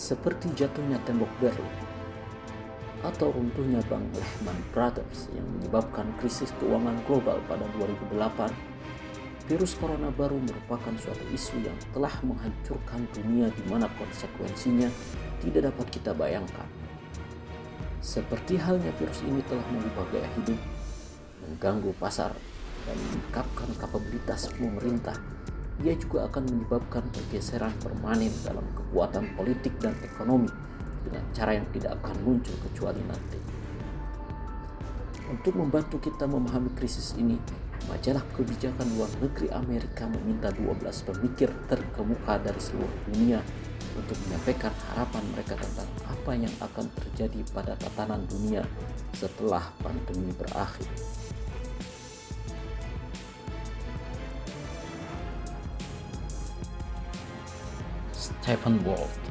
seperti jatuhnya tembok Berlin atau runtuhnya Bank Lehman Brothers yang menyebabkan krisis keuangan global pada 2008, virus corona baru merupakan suatu isu yang telah menghancurkan dunia di mana konsekuensinya tidak dapat kita bayangkan. Seperti halnya virus ini telah mengubah gaya hidup, mengganggu pasar, dan meningkatkan kapabilitas pemerintah, ia juga akan menyebabkan pergeseran permanen dalam kekuatan politik dan ekonomi dengan cara yang tidak akan muncul kecuali nanti. Untuk membantu kita memahami krisis ini, majalah kebijakan luar negeri Amerika meminta 12 pemikir terkemuka dari seluruh dunia untuk menyampaikan harapan mereka tentang apa yang akan terjadi pada tatanan dunia setelah pandemi berakhir. Stephen Walt,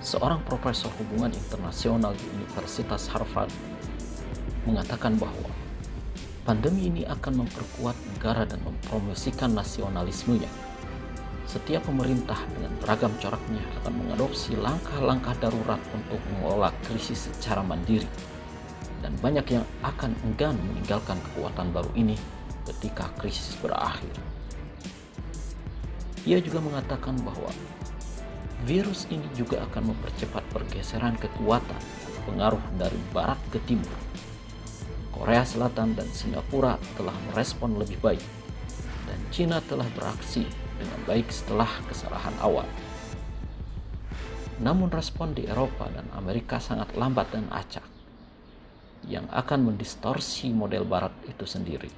seorang profesor hubungan internasional di Universitas Harvard, mengatakan bahwa pandemi ini akan memperkuat negara dan mempromosikan nasionalismenya. Setiap pemerintah dengan beragam coraknya akan mengadopsi langkah-langkah darurat untuk mengelola krisis secara mandiri, dan banyak yang akan enggan meninggalkan kekuatan baru ini ketika krisis berakhir. Ia juga mengatakan bahwa virus ini juga akan mempercepat pergeseran kekuatan dan pengaruh dari barat ke timur. Korea Selatan dan Singapura telah merespon lebih baik, dan China telah beraksi dengan baik setelah kesalahan awal. Namun respon di Eropa dan Amerika sangat lambat dan acak, yang akan mendistorsi model barat itu sendiri.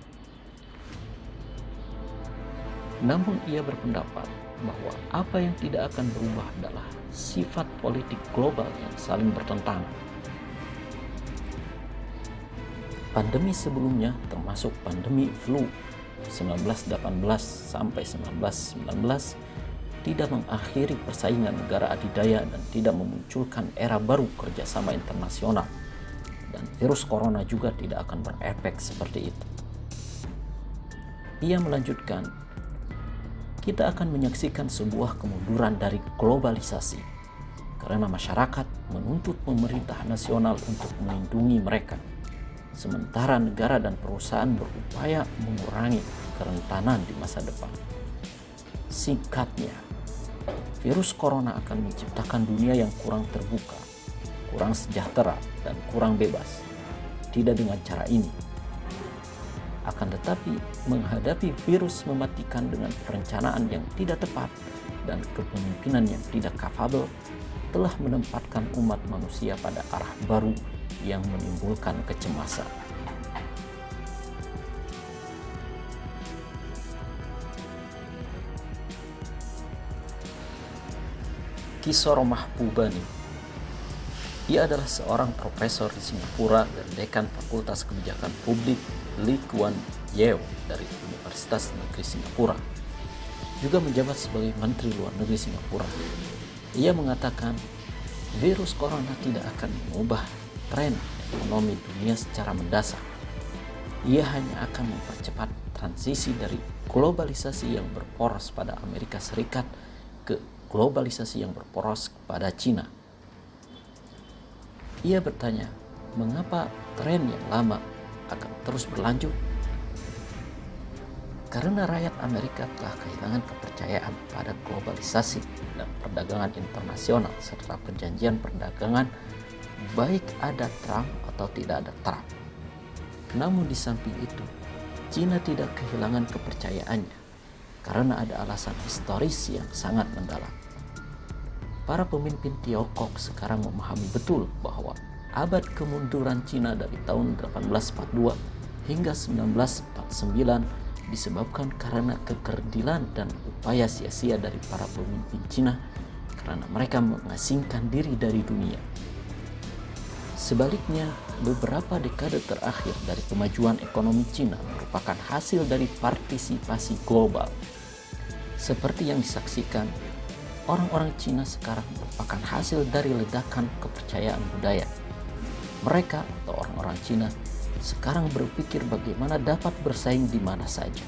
Namun ia berpendapat bahwa apa yang tidak akan berubah adalah sifat politik global yang saling bertentangan. Pandemi sebelumnya, termasuk pandemi flu 1918 sampai 1919, tidak mengakhiri persaingan negara adidaya dan tidak memunculkan era baru kerjasama internasional, dan virus corona juga tidak akan berefek seperti itu. Ia melanjutkan, kita akan menyaksikan sebuah kemunduran dari globalisasi karena masyarakat menuntut pemerintah nasional untuk melindungi mereka, sementara negara dan perusahaan berupaya mengurangi kerentanan di masa depan. Singkatnya, virus corona akan menciptakan dunia yang kurang terbuka, kurang sejahtera, dan kurang bebas. Tidak dengan cara ini. Akan tetapi, menghadapi virus mematikan dengan perencanaan yang tidak tepat dan kepemimpinan yang tidak capable telah menempatkan umat manusia pada arah baru yang menimbulkan kecemasan. Kishore Mahbubani. Ia adalah seorang profesor di Singapura dan dekan Fakultas Kebijakan Publik Lee Kuan Yew dari Universitas Negeri Singapura. Juga menjabat sebagai Menteri Luar Negeri Singapura. Ia mengatakan virus corona tidak akan mengubah tren ekonomi dunia secara mendasar. Ia hanya akan mempercepat transisi dari globalisasi yang berporos pada Amerika Serikat ke globalisasi yang berporos kepada China. Ia bertanya, mengapa tren yang lama akan terus berlanjut? Karena rakyat Amerika telah kehilangan kepercayaan pada globalisasi dan perdagangan internasional serta perjanjian perdagangan, baik ada Trump atau tidak ada Trump. Namun di samping itu, China tidak kehilangan kepercayaannya karena ada alasan historis yang sangat mendalam. Para pemimpin Tiongkok sekarang memahami betul bahwa abad kemunduran Cina dari tahun 1842 hingga 1949 disebabkan karena kekerdilan dan upaya sia-sia dari para pemimpin Cina karena mereka mengasingkan diri dari dunia. Sebaliknya, beberapa dekade terakhir dari kemajuan ekonomi Cina merupakan hasil dari partisipasi global. Seperti yang disaksikan, orang-orang Cina sekarang merupakan hasil dari ledakan kepercayaan budaya. Mereka atau orang-orang Cina sekarang berpikir bagaimana dapat bersaing di mana saja.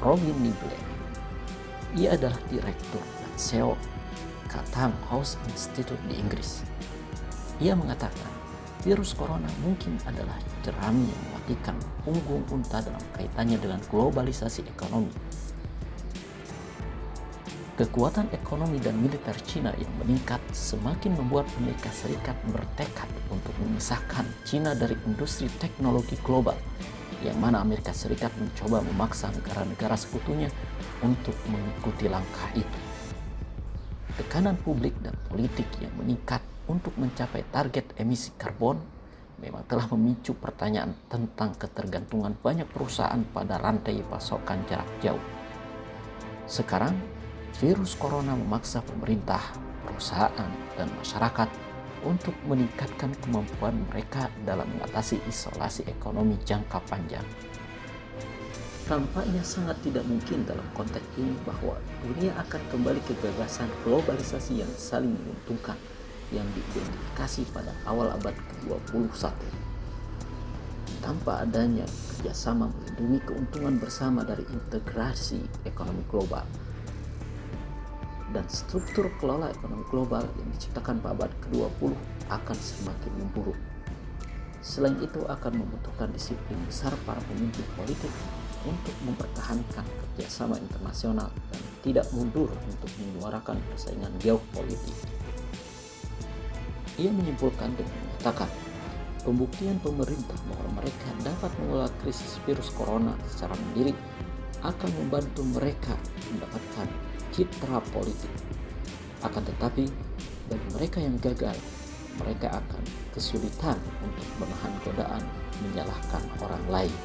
Robin Niblet, Ia adalah direktur dan CEO Chatham House Institute di Inggris. Ia mengatakan, virus corona mungkin adalah jerami yang mematikan punggung unta dalam kaitannya dengan globalisasi ekonomi. Kekuatan ekonomi dan militer Cina yang meningkat semakin membuat Amerika Serikat bertekad untuk memisahkan Cina dari industri teknologi global, yang mana Amerika Serikat mencoba memaksa negara-negara sekutunya untuk mengikuti langkah itu. Tekanan publik dan politik yang meningkat untuk mencapai target emisi karbon memang telah memicu pertanyaan tentang ketergantungan banyak perusahaan pada rantai pasokan jarak jauh. Sekarang, virus corona memaksa pemerintah, perusahaan, dan masyarakat untuk meningkatkan kemampuan mereka dalam mengatasi isolasi ekonomi jangka panjang. Tampaknya sangat tidak mungkin dalam konteks ini bahwa dunia akan kembali ke gagasan globalisasi yang saling menguntungkan yang diidentifikasi pada awal abad ke-21. Tanpa adanya kerjasama melindungi keuntungan bersama dari integrasi ekonomi global dan struktur kelola ekonomi global yang diciptakan pada abad ke-20 akan semakin memburuk. Selain itu akan membutuhkan disiplin besar para pemimpin politik untuk mempertahankan kerjasama internasional dan tidak mundur untuk menyuarakan persaingan geopolitik. Ia menyimpulkan dengan mengatakan, pembuktian pemerintah bahwa mereka dapat mengelola krisis virus corona secara mandiri akan membantu mereka mendapatkan citra politik. Akan tetapi, bagi mereka yang gagal, mereka akan kesulitan untuk menahan godaan menyalahkan orang lain.